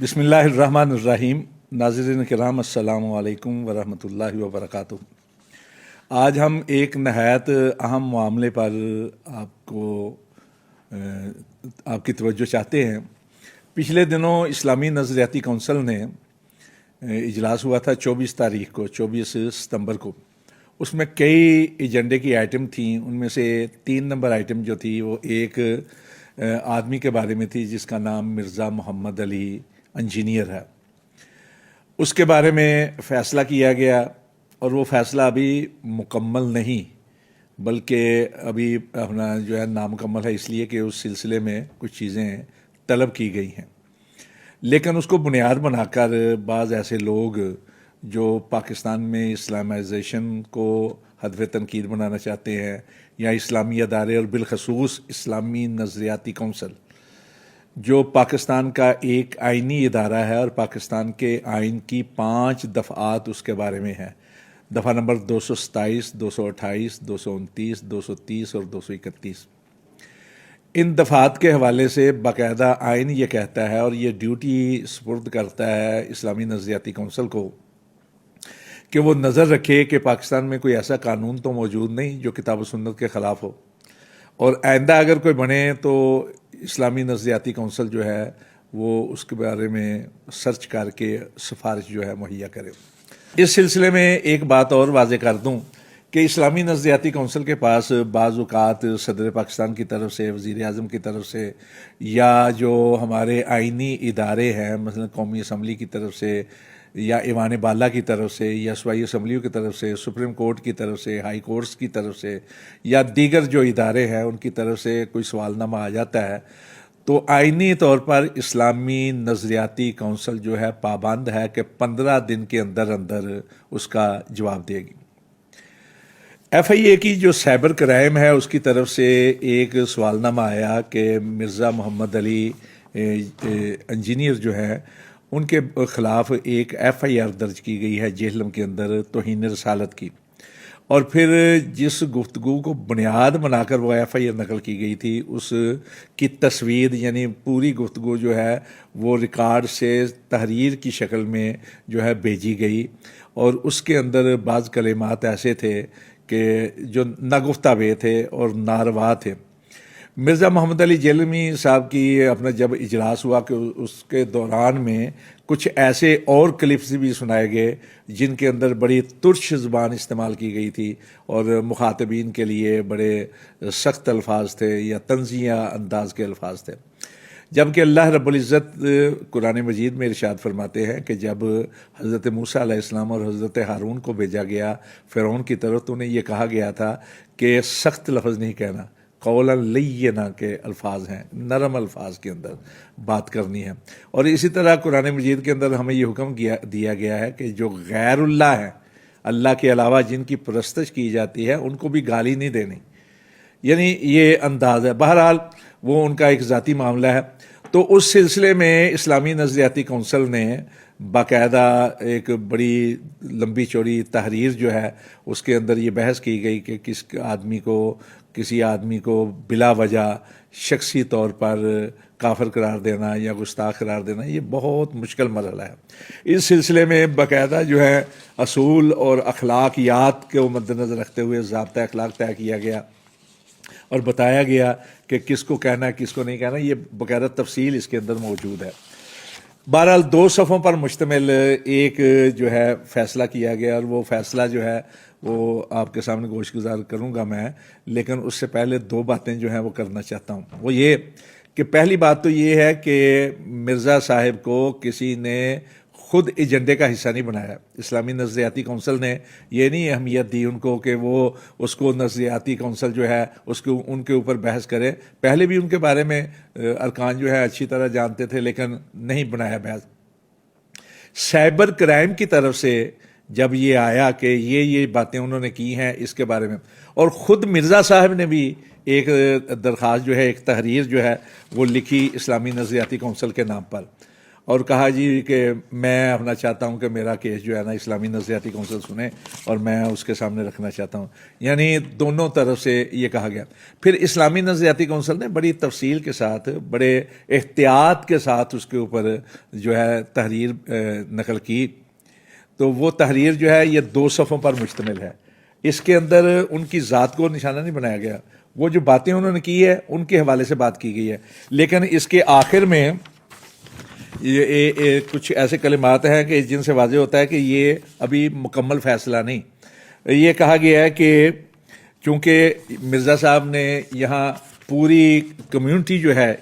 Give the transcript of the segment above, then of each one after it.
بسم اللہ الرحمن الرحیم۔ ناظرین کرام السلام علیکم ورحمۃ اللہ وبرکاتہ۔ آج ہم ایک نہایت اہم معاملے پر آپ کی توجہ چاہتے ہیں۔ پچھلے دنوں اسلامی نظریاتی کونسل نے اجلاس ہوا تھا 24 ستمبر کو۔ اس میں کئی ایجنڈے کی آئٹم تھیں، ان میں سے 3 نمبر آئٹم جو تھی وہ ایک آدمی کے بارے میں تھی جس کا نام مرزا محمد علی انجینئر ہے۔ اس کے بارے میں فیصلہ کیا گیا اور وہ فیصلہ ابھی مکمل نہیں، بلکہ ابھی اپنا جو ہے نامکمل ہے، اس لیے کہ اس سلسلے میں کچھ چیزیں طلب کی گئی ہیں۔ لیکن اس کو بنیاد بنا کر بعض ایسے لوگ جو پاکستان میں اسلامائزیشن کو ہدف تنقید بنانا چاہتے ہیں، یا اسلامی ادارے اور بالخصوص اسلامی نظریاتی کونسل جو پاکستان کا ایک آئینی ادارہ ہے اور پاکستان کے آئین کی 5 دفعات اس کے بارے میں ہیں، دفعہ نمبر 227، 228، 229، 230 اور 231۔ ان دفعات کے حوالے سے باقاعدہ آئین یہ کہتا ہے اور یہ ڈیوٹی سپرد کرتا ہے اسلامی نظریاتی کونسل کو کہ وہ نظر رکھے کہ پاکستان میں کوئی ایسا قانون تو موجود نہیں جو کتاب و سنت کے خلاف ہو، اور آئندہ اگر کوئی بنے تو اسلامی نظریاتی کونسل جو ہے وہ اس کے بارے میں سرچ کر کے سفارش جو ہے مہیا کرے۔ اس سلسلے میں ایک بات اور واضح کر دوں کہ اسلامی نظریاتی کونسل کے پاس بعض اوقات صدر پاکستان کی طرف سے، وزیر اعظم کی طرف سے، یا جو ہمارے آئینی ادارے ہیں مثلا قومی اسمبلی کی طرف سے، یا ایوان بالا کی طرف سے، یا صوبائی اسمبلیوں کی طرف سے، سپریم کورٹ کی طرف سے، ہائی کورٹس کی طرف سے، یا دیگر جو ادارے ہیں ان کی طرف سے کوئی سوال نامہ آ جاتا ہے تو آئینی طور پر اسلامی نظریاتی کونسل جو ہے پابند ہے کہ 15 دن کے اندر اندر اس کا جواب دے گی۔ ایف آئی اے کی جو سائبر کرائم ہے اس کی طرف سے ایک سوال نامہ آیا کہ مرزا محمد علی انجینئر جو ہے ان کے خلاف ایک ایف آئی آر درج کی گئی ہے جہلم کے اندر توہین رسالت کی، اور پھر جس گفتگو کو بنیاد بنا کر وہ ایف آئی آر نقل کی گئی تھی اس کی تصویر، یعنی پوری گفتگو جو ہے وہ ریکارڈ سے تحریر کی شکل میں جو ہے بھیجی گئی، اور اس کے اندر بعض کلمات ایسے تھے کہ جو ناگفتہ ہوئے تھے اور ناروا تھے۔ مرزا محمد علی جہلمی صاحب کی اپنا جب اجلاس ہوا کہ اس کے دوران میں کچھ ایسے اور کلپس بھی سنائے گئے جن کے اندر بڑی ترش زبان استعمال کی گئی تھی اور مخاطبین کے لیے بڑے سخت الفاظ تھے یا طنزیہ انداز کے الفاظ تھے، جبکہ اللہ رب العزت قرآن مجید میں ارشاد فرماتے ہیں کہ جب حضرت موسیٰ علیہ السلام اور حضرت ہارون کو بھیجا گیا فرعون کی طرف تو انہیں یہ کہا گیا تھا کہ سخت لفظ نہیں کہنا، قولا لینا کے الفاظ ہیں، نرم الفاظ کے اندر بات کرنی ہے۔ اور اسی طرح قرآن مجید کے اندر ہمیں یہ حکم دیا گیا ہے کہ جو غیر اللہ ہیں، اللہ کے علاوہ جن کی پرستش کی جاتی ہے، ان کو بھی گالی نہیں دینی، یعنی یہ انداز ہے۔ بہرحال وہ ان کا ایک ذاتی معاملہ ہے۔ تو اس سلسلے میں اسلامی نظریاتی کونسل نے باقاعدہ ایک بڑی لمبی چوڑی تحریر جو ہے اس کے اندر یہ بحث کی گئی کہ کسی آدمی کو بلا وجہ شخصی طور پر کافر قرار دینا یا گستاخ قرار دینا یہ بہت مشکل مرحلہ ہے۔ اس سلسلے میں باقاعدہ جو ہے اصول اور اخلاقیات کو مد نظر رکھتے ہوئے ضابطہ اخلاق طے کیا گیا اور بتایا گیا کہ کس کو کہنا ہے کس کو نہیں کہنا، یہ باقاعدہ تفصیل اس کے اندر موجود ہے۔ بہرحال 2 صفحوں پر مشتمل ایک جو ہے فیصلہ کیا گیا، اور وہ فیصلہ جو ہے وہ آپ کے سامنے گوش گزار کروں گا میں، لیکن اس سے پہلے 2 باتیں جو ہیں وہ کرنا چاہتا ہوں۔ وہ یہ کہ پہلی بات تو یہ ہے کہ مرزا صاحب کو کسی نے خود ایجنڈے کا حصہ نہیں بنایا۔ اسلامی نظریاتی کونسل نے یہ نہیں اہمیت دی ان کو کہ وہ اس کو نظریاتی کونسل جو ہے ان کے اوپر بحث کرے، پہلے بھی ان کے بارے میں ارکان جو ہے اچھی طرح جانتے تھے لیکن نہیں بنایا بحث۔ سائبر کرائم کی طرف سے جب یہ آیا کہ یہ باتیں انہوں نے کی ہیں اس کے بارے میں، اور خود مرزا صاحب نے بھی ایک درخواست جو ہے، ایک تحریر جو ہے وہ لکھی اسلامی نظریاتی کونسل کے نام پر، اور کہا جی کہ میں اپنا چاہتا ہوں کہ میرا کیس جو ہے نا اسلامی نظریاتی کونسل سنے اور میں اس کے سامنے رکھنا چاہتا ہوں. یعنی دونوں طرف سے یہ کہا گیا. پھر اسلامی نظریاتی کونسل نے بڑی تفصیل کے ساتھ بڑے احتیاط کے ساتھ اس کے اوپر جو ہے تحریر نقل کی. تو وہ تحریر جو ہے یہ 2 صفحوں پر مشتمل ہے. اس کے اندر ان کی ذات کو نشانہ نہیں بنایا گیا. وہ جو باتیں انہوں نے کی ہے ان کے حوالے سے بات کی گئی ہے. لیکن اس کے آخر میں یہ کچھ ایسے کلمات ہیں کہ جن سے واضح ہوتا ہے کہ یہ ابھی مکمل فیصلہ نہیں. یہ کہا گیا ہے کہ چونکہ مرزا صاحب نے یہاں پوری کمیونٹی جو ہے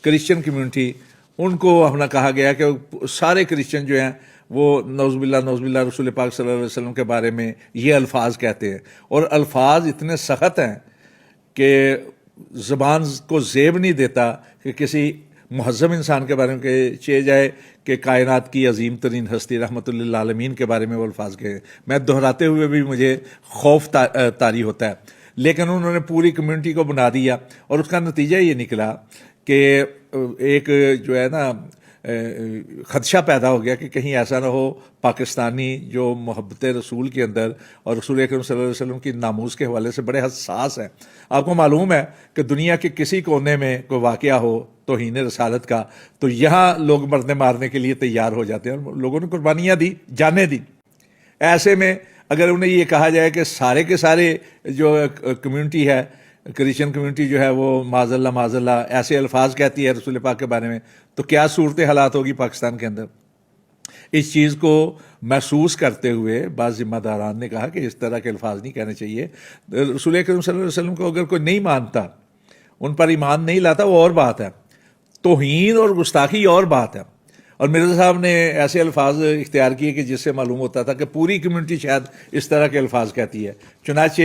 کرسچن کمیونٹی ان کو اپنا کہا گیا کہ سارے کرسچن جو ہیں وہ نعوذ باللہ رسول پاک صلی اللہ علیہ وسلم کے بارے میں یہ الفاظ کہتے ہیں اور الفاظ اتنے سخت ہیں کہ زبان کو زیب نہیں دیتا کہ کسی مہذب انسان کے بارے میں چاہے جائے کہ کائنات کی عظیم ترین ہستی رحمت للعالمین کے بارے میں وہ الفاظ کہے. میں دہراتے ہوئے بھی مجھے خوف طاری ہوتا ہے. لیکن انہوں نے پوری کمیونٹی کو بنا دیا اور اس کا نتیجہ یہ نکلا کہ ایک جو ہے نا خدشہ پیدا ہو گیا کہ کہیں ایسا نہ ہو پاکستانی جو محبت رسول کے اندر اور رسول اکرم صلی اللہ علیہ وسلم کی ناموس کے حوالے سے بڑے حساس ہیں. آپ کو معلوم ہے کہ دنیا کے کسی کونے میں کوئی واقعہ ہو توہین رسالت کا تو یہاں لوگ مرنے مارنے کے لیے تیار ہو جاتے ہیں اور لوگوں نے قربانیاں دی، جانیں دی. ایسے میں اگر انہیں یہ کہا جائے کہ سارے کے سارے جو کمیونٹی ہے کرسچن کمیونٹی جو ہے وہ معاذ اللہ ایسے الفاظ کہتی ہے رسول پاک کے بارے میں تو کیا صورت حالات ہوگی پاکستان کے اندر. اس چیز کو محسوس کرتے ہوئے بعض ذمہ داران نے کہا کہ اس طرح کے الفاظ نہیں کہنے چاہیے. رسول اکرم صلی اللہ علیہ وسلم کو اگر کوئی نہیں مانتا، ان پر ایمان نہیں لاتا، وہ اور بات ہے. توہین اور گستاخی اور بات ہے. اور مرزا صاحب نے ایسے الفاظ اختیار کیے کہ جس سے معلوم ہوتا تھا کہ پوری کمیونٹی شاید اس طرح کے الفاظ کہتی ہے. چنانچہ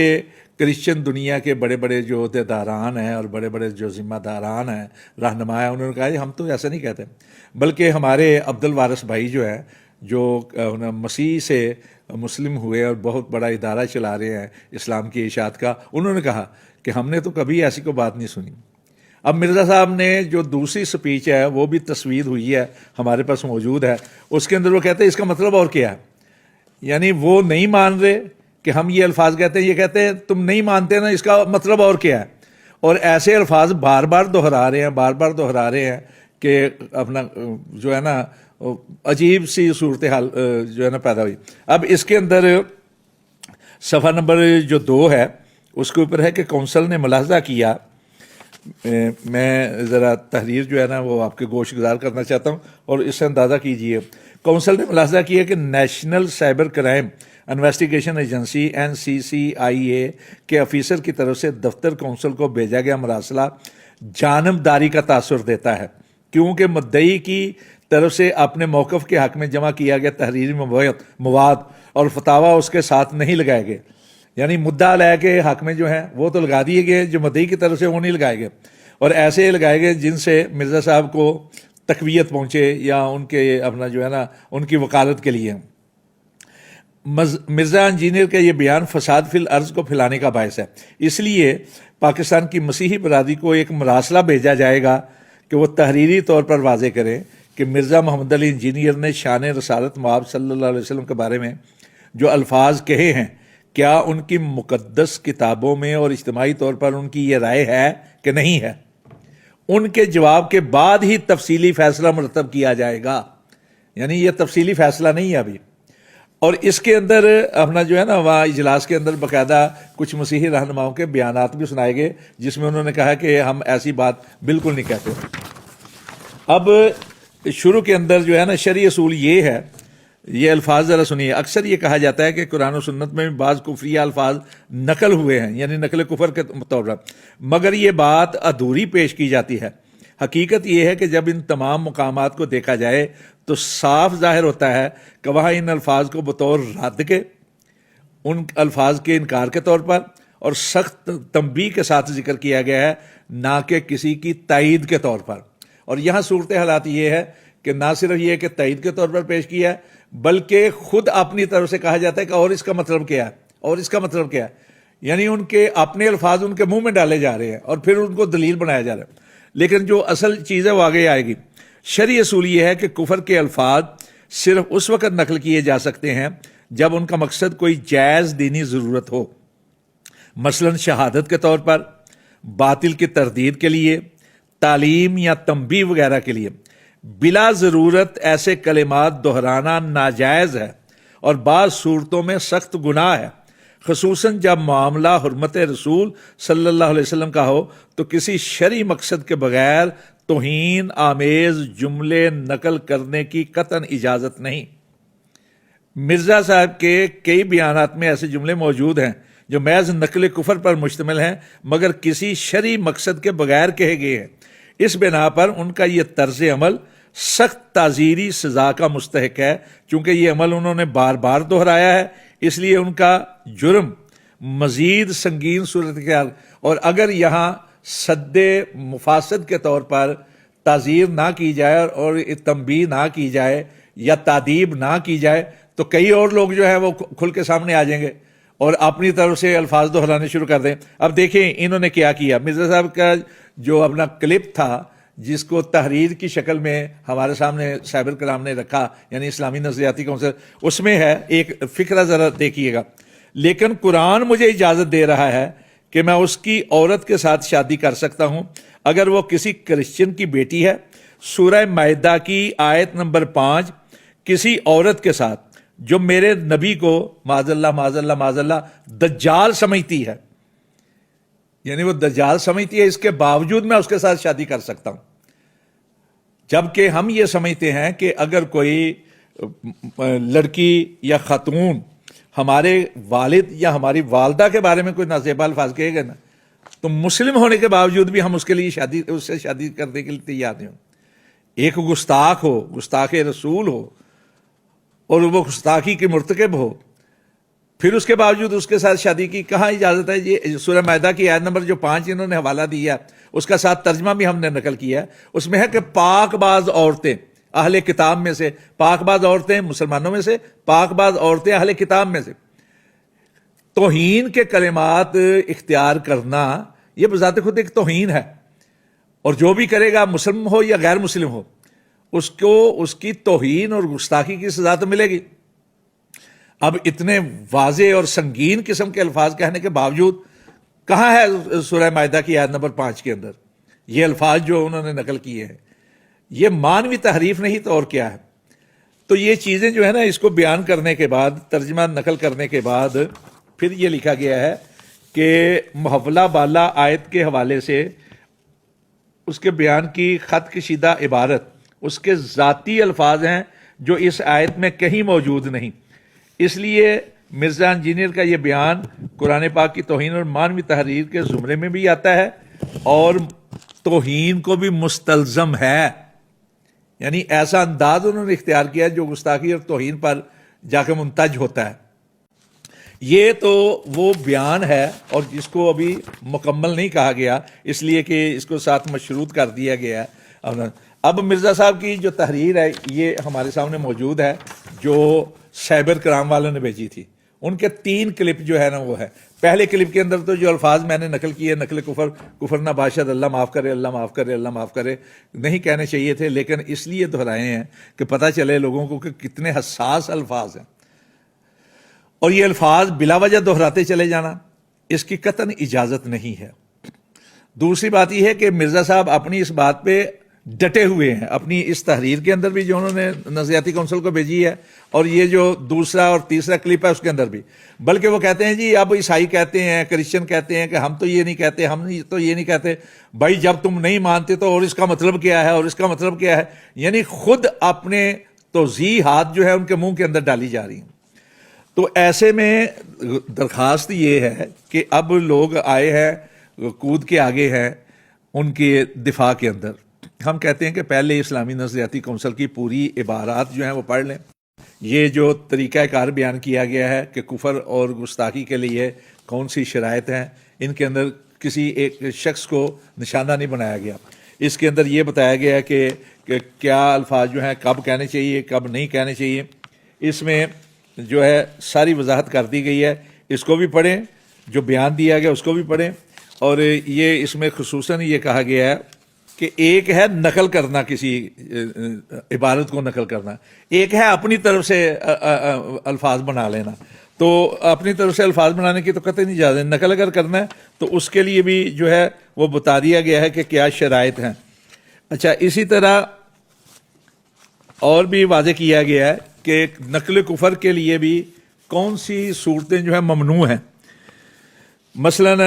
کرسچن دنیا کے بڑے بڑے جو عہدیداران ہیں اور بڑے بڑے جو ذمہ داران ہیں رہنما ہیں انہوں نے کہا ہم تو ایسا نہیں کہتے، بلکہ ہمارے عبد الوارث بھائی جو ہیں جو مسیح سے مسلم ہوئے اور بہت بڑا ادارہ چلا رہے ہیں اسلام کی اشاعت کا، انہوں نے کہا کہ ہم نے تو کبھی ایسی کوئی بات نہیں سنی. اب مرزا صاحب نے جو دوسری سپیچ ہے وہ بھی تصویر ہوئی ہے ہمارے پاس موجود ہے. اس کے اندر وہ کہتے ہیں اس کا مطلب اور کیا ہے. یعنی وہ نہیں مان رہے کہ ہم یہ الفاظ کہتے ہیں، یہ کہتے ہیں تم نہیں مانتے نا، اس کا مطلب اور کیا ہے. اور ایسے الفاظ بار بار دہرا رہے ہیں کہ اپنا جو ہے نا عجیب سی صورتحال جو ہے نا پیدا ہوئی. اب اس کے اندر صفحہ نمبر جو 2 ہے اس کے اوپر ہے کہ کونسل نے ملاحظہ کیا. میں ذرا تحریر جو ہے نا وہ آپ کے گوش گزار کرنا چاہتا ہوں اور اس سے اندازہ کیجئے. کونسل نے ملاحظہ کیا کہ national cyber crime investigation agency NCCIA کے افیسر کی طرف سے دفتر کونسل کو بھیجا گیا مراسلہ جانبداری کا تاثر دیتا ہے، کیونکہ مدعی کی طرف سے اپنے موقف کے حق میں جمع کیا گیا تحریری مواد اور فتاویٰ اس کے ساتھ نہیں لگائے گئے. یعنی مدعا علیہ کے حق میں جو ہیں وہ تو لگا دیے گئے، جو مدعی کی طرف سے وہ نہیں لگائے گئے، اور ایسے لگائے گئے جن سے مرزا صاحب کو تقویت پہنچے یا ان کے اپنا جو ہے نا ان کی وکالت کے لیے. مرزا انجینئر کا یہ بیان فساد فی الارض کو پھیلانے کا باعث ہے، اس لیے پاکستان کی مسیحی برادری کو ایک مراسلہ بھیجا جائے گا کہ وہ تحریری طور پر واضح کریں کہ مرزا محمد علی انجینئر نے شان رسالت مآب صلی اللہ علیہ وسلم کے بارے میں جو الفاظ کہے ہیں کیا ان کی مقدس کتابوں میں اور اجتماعی طور پر ان کی یہ رائے ہے کہ نہیں ہے. ان کے جواب کے بعد ہی تفصیلی فیصلہ مرتب کیا جائے گا. یعنی یہ تفصیلی فیصلہ نہیں ہے ابھی. اور اس کے اندر اپنا جو ہے نا وہاں اجلاس کے اندر باقاعدہ کچھ مسیحی رہنماؤں کے بیانات بھی سنائے گئے جس میں انہوں نے کہا کہ ہم ایسی بات بالکل نہیں کہتے. اب شروع کے اندر جو ہے نا شرعی اصول یہ ہے، یہ الفاظ ذرا سنیے. اکثر یہ کہا جاتا ہے کہ قرآن و سنت میں بھی بعض کفریہ الفاظ نقل ہوئے ہیں، یعنی نقل کفر کے طور پر، مگر یہ بات ادھوری پیش کی جاتی ہے. حقیقت یہ ہے کہ جب ان تمام مقامات کو دیکھا جائے تو صاف ظاہر ہوتا ہے کہ وہاں ان الفاظ کو بطور رد کے، ان الفاظ کے انکار کے طور پر اور سخت تنبیہ کے ساتھ ذکر کیا گیا ہے، نہ کہ کسی کی تائید کے طور پر. اور یہاں صورت حالات یہ ہے کہ نہ صرف یہ کہ تائید کے طور پر پیش کیا ہے بلکہ خود اپنی طرف سے کہا جاتا ہے کہ اور اس کا مطلب کیا ہے، اور اس کا مطلب کیا ہے. یعنی ان کے اپنے الفاظ ان کے منہ میں ڈالے جا رہے ہیں اور پھر ان کو دلیل بنایا جا رہا ہے. لیکن جو اصل چیز ہے وہ آگے آئے گی. شرعی اصول یہ ہے کہ کفر کے الفاظ صرف اس وقت نقل کیے جا سکتے ہیں جب ان کا مقصد کوئی جائز دینی ضرورت ہو، مثلا شہادت کے طور پر، باطل کی تردید کے لیے، تعلیم یا تنبیہ وغیرہ کے لیے۔ بلا ضرورت ایسے کلمات دہرانا ناجائز ہے اور بعض صورتوں میں سخت گناہ ہے، خصوصاً جب معاملہ حرمت رسول صلی اللہ علیہ وسلم کا ہو تو کسی شرعی مقصد کے بغیر توہین آمیز جملے نقل کرنے کی قطعاً اجازت نہیں۔ مرزا صاحب کے کئی بیانات میں ایسے جملے موجود ہیں جو محض نقل کفر پر مشتمل ہیں مگر کسی شرعی مقصد کے بغیر کہے گئے ہیں۔ اس بنا پر ان کا یہ طرز عمل سخت تعزیری سزا کا مستحق ہے، چونکہ یہ عمل انہوں نے بار بار دہرایا ہے، اس لیے ان کا جرم مزید سنگین صورتحال، اور اگر یہاں صد مفاسد کے طور پر تعزیر نہ کی جائے اور تنبیہ نہ کی جائے یا تادیب نہ کی جائے تو کئی اور لوگ جو ہے وہ کھل کے سامنے آ جائیں گے اور اپنی طرف سے الفاظ دہرانے شروع کر دیں۔ اب دیکھیں انہوں نے کیا کیا۔ مرزا صاحب کا جو اپنا کلپ تھا جس کو تحریر کی شکل میں ہمارے سامنے صاحب کرام نے رکھا، یعنی اسلامی نظریاتی کونسل، اس میں ہے ایک فقرہ، ذرا دیکھیے گا۔ لیکن قرآن مجھے اجازت دے رہا ہے کہ میں اس کی عورت کے ساتھ شادی کر سکتا ہوں اگر وہ کسی کرسچن کی بیٹی ہے۔ سورہ مائدہ کی آیت نمبر 5 کسی عورت کے ساتھ جو میرے نبی کو معاذ اللہ معاذ اللہ معاذ اللہ دجال سمجھتی ہے، یعنی وہ دجال سمجھتی ہے، اس کے باوجود میں اس کے ساتھ شادی کر سکتا ہوں، جبکہ ہم یہ سمجھتے ہیں کہ اگر کوئی لڑکی یا خاتون ہمارے والد یا ہماری والدہ کے بارے میں کوئی نازیبا الفاظ کہے گا نا تو مسلم ہونے کے باوجود بھی ہم اس کے لیے اس سے شادی کرنے کے لیے تیار نہیں ہوں۔ ایک گستاخ ہو، گستاخ رسول ہو اور وہ گستاخی کی مرتکب ہو، پھر اس کے باوجود اس کے ساتھ شادی کی کہاں اجازت ہے؟ یہ سورہ مائدہ کی آیت نمبر جو 5 انہوں نے حوالہ دیا، اس کا ساتھ ترجمہ بھی ہم نے نقل کیا ہے، اس میں ہے کہ پاک باز عورتیں اہل کتاب میں سے، پاک باز عورتیں مسلمانوں میں سے، پاک باز عورتیں اہل کتاب میں سے، توہین کے کلمات اختیار کرنا یہ بذات خود ایک توہین ہے، اور جو بھی کرے گا مسلم ہو یا غیر مسلم ہو اس کو اس کی توہین اور گستاخی کی سزا تو ملے گی۔ اب اتنے واضح اور سنگین قسم کے الفاظ کہنے کے باوجود کہاں ہے سورہ مائدہ کی آیت نمبر 5 کے اندر یہ الفاظ جو انہوں نے نقل کیے ہیں؟ یہ مانوی تحریف نہیں تو اور کیا ہے؟ تو یہ چیزیں جو ہے نا، اس کو بیان کرنے کے بعد، ترجمہ نقل کرنے کے بعد پھر یہ لکھا گیا ہے کہ محولہ بالا آیت کے حوالے سے اس کے بیان کی خط کشیدہ عبارت اس کے ذاتی الفاظ ہیں جو اس آیت میں کہیں موجود نہیں، اس لیے مرزا انجینئر کا یہ بیان قرآن پاک کی توہین اور مانوی تحریر کے زمرے میں بھی آتا ہے اور توہین کو بھی مستلزم ہے، یعنی ایسا انداز انہوں نے اختیار کیا جو گستاخی اور توہین پر جا کے منتج ہوتا ہے۔ یہ تو وہ بیان ہے اور جس کو ابھی مکمل نہیں کہا گیا اس لیے کہ اس کو ساتھ مشروط کر دیا گیا ہے۔ اب مرزا صاحب کی جو تحریر ہے یہ ہمارے سامنے موجود ہے جو سائبر کرام والوں نے بھیجی تھی، ان کے 3 کلپ جو ہے نا وہ ہے۔ پہلے کلپ کے اندر تو جو الفاظ میں نے نقل کیے، نقل کفر، کفر نہ باشد، اللہ معاف کرے، اللہ معاف کرے، اللہ معاف کرے، نہیں کہنے چاہیے تھے، لیکن اس لیے دہرائے ہیں کہ پتہ چلے لوگوں کو کہ کتنے حساس الفاظ ہیں، اور یہ الفاظ بلا وجہ دہراتے چلے جانا اس کی قطعاً اجازت نہیں ہے۔ دوسری بات یہ ہے کہ مرزا صاحب اپنی اس بات پہ ڈٹے ہوئے ہیں، اپنی اس تحریر کے اندر بھی جو انہوں نے نظریاتی کونسل کو بھیجی ہے، اور یہ جو دوسرا اور تیسرا کلپ ہے اس کے اندر بھی، بلکہ وہ کہتے ہیں جی اب عیسائی کہتے ہیں، کرسچن کہتے ہیں کہ ہم تو یہ نہیں کہتے، ہم تو یہ نہیں کہتے۔ بھائی جب تم نہیں مانتے تو اور اس کا مطلب کیا ہے، اور اس کا مطلب کیا ہے؟ یعنی خود اپنے توضیحات جو ہے ان کے منہ کے اندر ڈالی جا رہی ہیں۔ تو ایسے میں درخواست یہ ہے کہ اب لوگ آئے ہیں، کود کے آگے ہیں ان کے دفاع کے اندر۔ ہم کہتے ہیں کہ پہلے اسلامی نظریاتی کونسل کی پوری عبارات جو ہیں وہ پڑھ لیں۔ یہ جو طریقہ کار بیان کیا گیا ہے کہ کفر اور گستاخی کے لیے کون سی شرائط ہیں، ان کے اندر کسی ایک شخص کو نشانہ نہیں بنایا گیا۔ اس کے اندر یہ بتایا گیا ہے کہ کیا الفاظ جو ہیں کب کہنے چاہیے، کب نہیں کہنے چاہیے، اس میں جو ہے ساری وضاحت کر دی گئی ہے۔ اس کو بھی پڑھیں، جو بیان دیا گیا اس کو بھی پڑھیں، اور یہ اس میں خصوصاً یہ کہا گیا ہے کہ ایک ہے نقل کرنا، کسی عبارت کو نقل کرنا، ایک ہے اپنی طرف سے الفاظ بنا لینا. تو اپنی طرف سے الفاظ بنانے کی تو قطعی نہیں اجازت. نقل اگر کرنا ہے تو اس کے لیے بھی جو ہے وہ بتا دیا گیا ہے کہ کیا شرائط ہیں. اچھا، اسی طرح اور بھی واضح کیا گیا ہے کہ نقل کفر کے لیے بھی کون سی صورتیں جو ہیں ممنوع ہیں. مثلاً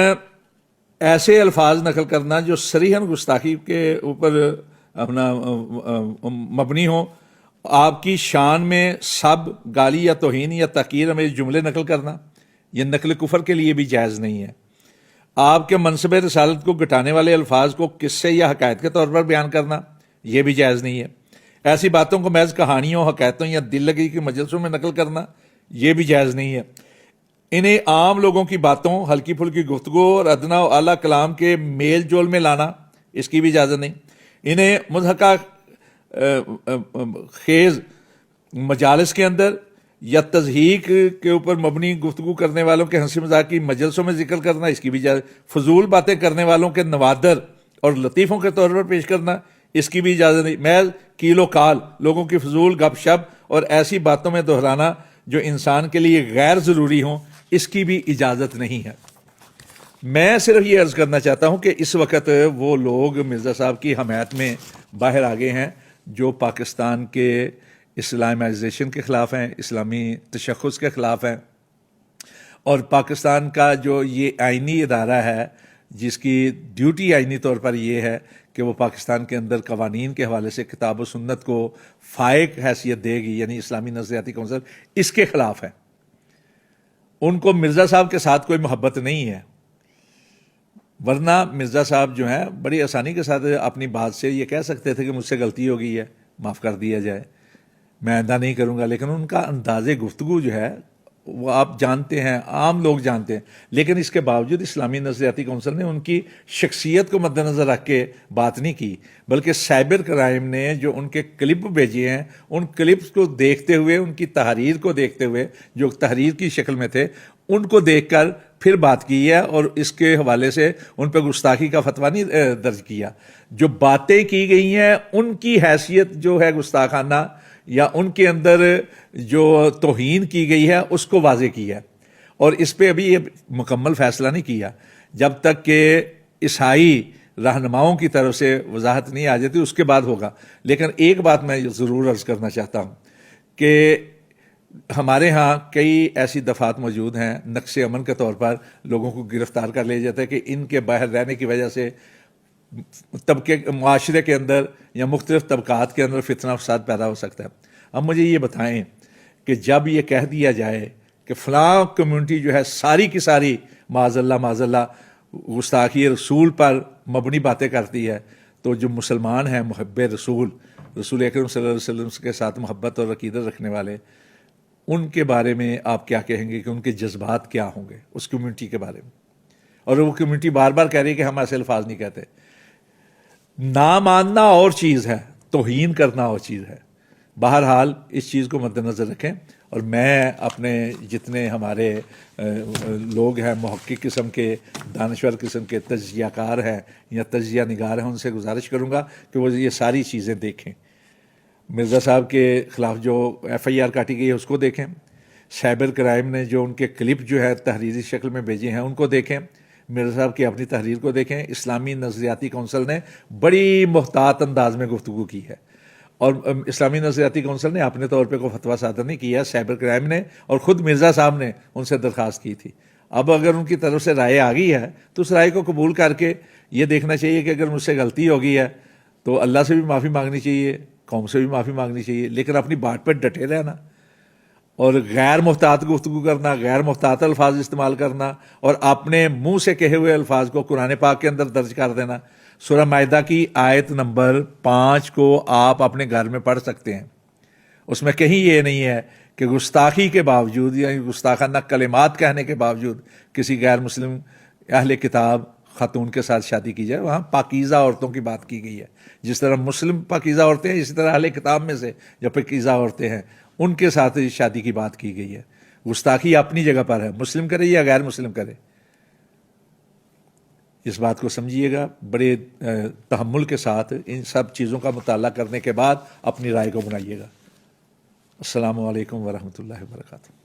ایسے الفاظ نقل کرنا جو صریحاً گستاخی کے اوپر اپنا مبنی ہوں. آپ کی شان میں سب، گالی یا توہین یا تحقیر میں جملے نقل کرنا، یہ نقل کفر کے لیے بھی جائز نہیں ہے. آپ کے منصب رسالت کو گھٹانے والے الفاظ کو قصے یا حکایت کے طور پر بیان کرنا، یہ بھی جائز نہیں ہے. ایسی باتوں کو محض کہانیوں، حکایتوں یا دل لگی کی مجلسوں میں نقل کرنا، یہ بھی جائز نہیں ہے. انہیں عام لوگوں کی باتوں، ہلکی پھلکی گفتگو اور ادنا و اعلیٰ کلام کے میل جول میں لانا، اس کی بھی اجازت نہیں. انہیں مضحکہ خیز مجالس کے اندر یا تضحیک کے اوپر مبنی گفتگو کرنے والوں کے ہنسی مذاق کی مجلسوں میں ذکر کرنا، اس کی بھی اجازت. فضول باتیں کرنے والوں کے نوادر اور لطیفوں کے طور پر پیش کرنا، اس کی بھی اجازت نہیں. محض کیل و کال، لوگوں کی فضول گپ شپ اور ایسی باتوں میں دہرانا جو انسان کے لیے غیر ضروری ہوں، اس کی بھی اجازت نہیں ہے. میں صرف یہ عرض کرنا چاہتا ہوں کہ اس وقت وہ لوگ مرزا صاحب کی حمایت میں باہر آ گئے ہیں جو پاکستان کے اسلامائزیشن کے خلاف ہیں، اسلامی تشخص کے خلاف ہیں، اور پاکستان کا جو یہ آئینی ادارہ ہے جس کی ڈیوٹی آئینی طور پر یہ ہے کہ وہ پاکستان کے اندر قوانین کے حوالے سے کتاب و سنت کو فائق حیثیت دے گی، یعنی اسلامی نظریاتی کونسل، اس کے خلاف ہے. ان کو مرزا صاحب کے ساتھ کوئی محبت نہیں ہے، ورنہ مرزا صاحب جو ہیں بڑی آسانی کے ساتھ اپنی بات سے یہ کہہ سکتے تھے کہ مجھ سے غلطی ہو گئی ہے، معاف کر دیا جائے، میں آئندہ نہیں کروں گا. لیکن ان کا انداز گفتگو جو ہے وہ آپ جانتے ہیں، عام لوگ جانتے ہیں. لیکن اس کے باوجود اسلامی نظریاتی کونسل نے ان کی شخصیت کو مد نظر رکھ کے بات نہیں کی، بلکہ سائبر کرائم نے جو ان کے کلپ بھیجے ہیں، ان کلپس کو دیکھتے ہوئے، ان کی تحریر کو دیکھتے ہوئے، جو تحریر کی شکل میں تھے، ان کو دیکھ کر پھر بات کی ہے، اور اس کے حوالے سے ان پہ گستاخی کا فتویٰ نہیں درج کیا. جو باتیں کی گئی ہیں ان کی حیثیت جو ہے گستاخانہ، یا ان کے اندر جو توہین کی گئی ہے اس کو واضح کیا ہے. اور اس پہ ابھی یہ مکمل فیصلہ نہیں کیا جب تک کہ عیسائی رہنماؤں کی طرف سے وضاحت نہیں آ جاتی، اس کے بعد ہوگا. لیکن ایک بات میں ضرور عرض کرنا چاہتا ہوں کہ ہمارے ہاں کئی ایسی دفعات موجود ہیں نقش امن کے طور پر لوگوں کو گرفتار کر لیا جاتا ہے کہ ان کے باہر رہنے کی وجہ سے طبقے معاشرے کے اندر یا مختلف طبقات کے اندر فتنہ فساد پیدا ہو سکتا ہے. اب مجھے یہ بتائیں کہ جب یہ کہہ دیا جائے کہ فلاں کمیونٹی جو ہے ساری کی ساری معاذ اللہ گستاخی رسول پر مبنی باتیں کرتی ہے، تو جو مسلمان ہیں محب رسول اکرم صلی اللہ علیہ وسلم کے ساتھ محبت اور عقیدت رکھنے والے، ان کے بارے میں آپ کیا کہیں گے کہ ان کے جذبات کیا ہوں گے اس کمیونٹی کے بارے میں؟ اور وہ کمیونٹی بار بار کہہ رہی ہے کہ ہم ایسے الفاظ نہیں کہتے. نہ ماننا اور چیز ہے، توہین کرنا اور چیز ہے. بہرحال اس چیز کو مد نظر رکھیں. اور میں اپنے جتنے ہمارے لوگ ہیں محقق قسم کے، دانشور قسم کے، تجزیہ کار ہیں یا تجزیہ نگار ہیں، ان سے گزارش کروں گا کہ وہ یہ ساری چیزیں دیکھیں. مرزا صاحب کے خلاف جو ایف آئی آر کاٹی گئی ہے اس کو دیکھیں. سائبر کرائم نے جو ان کے کلپ جو ہے تحریری شکل میں بھیجے ہیں ان کو دیکھیں. مرزا صاحب کی اپنی تحریر کو دیکھیں. اسلامی نظریاتی کونسل نے بڑی محتاط انداز میں گفتگو کی ہے، اور اسلامی نظریاتی کونسل نے اپنے طور پہ کوئی فتویٰ صادر نہیں کیا. سائبر کرائم نے اور خود مرزا صاحب نے ان سے درخواست کی تھی. اب اگر ان کی طرف سے رائے آ گئی ہے تو اس رائے کو قبول کر کے یہ دیکھنا چاہیے کہ اگر مجھ سے غلطی ہو گئی ہے تو اللہ سے بھی معافی مانگنی چاہیے، قوم سے بھی معافی مانگنی چاہیے، لیکن اپنی بات پر ڈٹے رہنا اور غیر محتاط گفتگو کرنا، غیر محتاط الفاظ استعمال کرنا اور اپنے منہ سے کہے ہوئے الفاظ کو قرآن پاک کے اندر درج کر دینا. سورہ مائدہ کی آیت نمبر 5 کو آپ اپنے گھر میں پڑھ سکتے ہیں. اس میں کہیں یہ نہیں ہے کہ گستاخی کے باوجود یا گستاخانہ کلمات کہنے کے باوجود کسی غیر مسلم اہل کتاب خاتون کے ساتھ شادی کی جائے. وہاں پاکیزہ عورتوں کی بات کی گئی ہے. جس طرح مسلم پاکیزہ عورتیں ہیں، اسی طرح اہل کتاب میں سے جو پاکیزہ عورتیں ہیں ان کے ساتھ شادی کی بات کی گئی ہے. گستاخی اپنی جگہ پر ہے، مسلم کرے یا غیر مسلم کرے. اس بات کو سمجھیے گا، بڑے تحمل کے ساتھ ان سب چیزوں کا مطالعہ کرنے کے بعد اپنی رائے کو بنائیے گا۔ السلام علیکم ورحمۃ اللہ وبرکاتہ۔